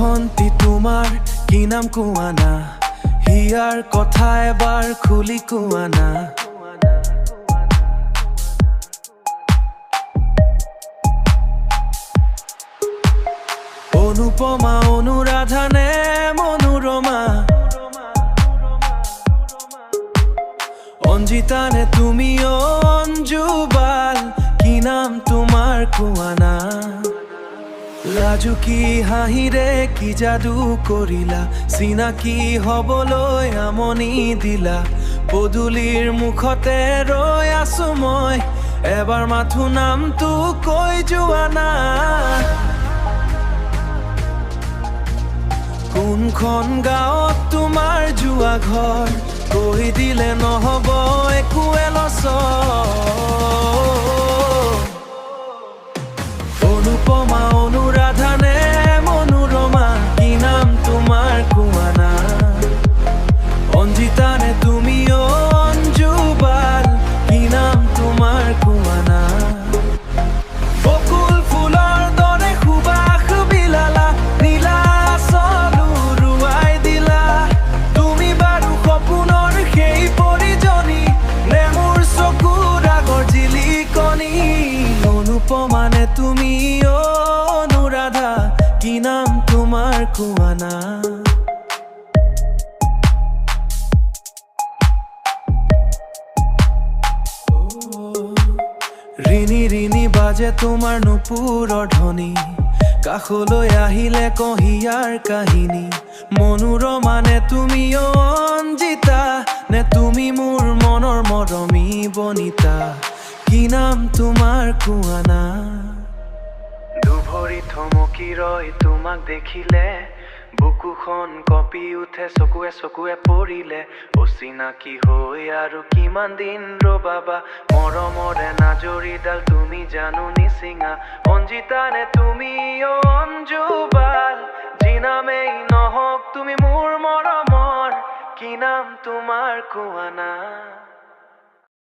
ভন্টি তোমাৰ কি নাম কোৱানা হিয়াৰ কথা এবাৰ খুলি কোৱানা অনুপমা অনুৰাধা নে মনোৰমা অঞ্জিতা নে তুমি অঞ্জুবাল কি নাম তোমাৰ কোৱানা লাজুকী হাঁহিৰে কি যাদু কৰিলা চিনাকি হবলৈ আমনি দিলা পদূলিৰ মুখতে ৰৈ আছো মই এবাৰ মাথো নামটো কৈ যোৱা না কোনখন গাঁৱত তোমাৰ যোৱা ঘৰ কৈ দিলে নহব একোৱে অনুপমা অনুৰাধা নে মনোৰমা কি নাম তোমাৰ কোৱানা অঞ্জিতা নে তুমি অঞ্জুবাল কি নাম তোমাৰ কোৱানা বকুল ফুলৰ দৰে সুবাস বিলালা নীলা চলু ৰুৱাই দিলা তুমি বাৰু সপোনৰ সেই পৰিজনী নে মোৰ চকুৰ আগৰ জিলিকনি অনুপমা নে তুমি অনুৰাধা কি নাম তোমাৰ কোৱানা ৰিণি ৰিণি বাজে তোমাৰ নুপুৰৰ ধ্বনি কাষলৈ আহিলে কহিয়াৰ কাহিনী মনোৰমা নে তুমি অঞ্জিতা নে তুমি মোৰ মনৰ মৰমী বনিতা কি নাম তোমাৰ কোৱানা দুভৰি থমকি ৰয় তোমাক দেখিলে বুকুখন কঁপি উঠে চকুৱে চকুৱে পৰিলে অচিনাকি হৈ আৰু কিমান দিন ৰবাবা মৰমৰে নাজৰিডাল তুমি জানো নিচিঙা অঞ্জিতা নে তুমি অঞ্জুবাল যি নামেই নহওক তুমি মোৰ মৰমৰ কি নাম তোমাৰ কোৱানা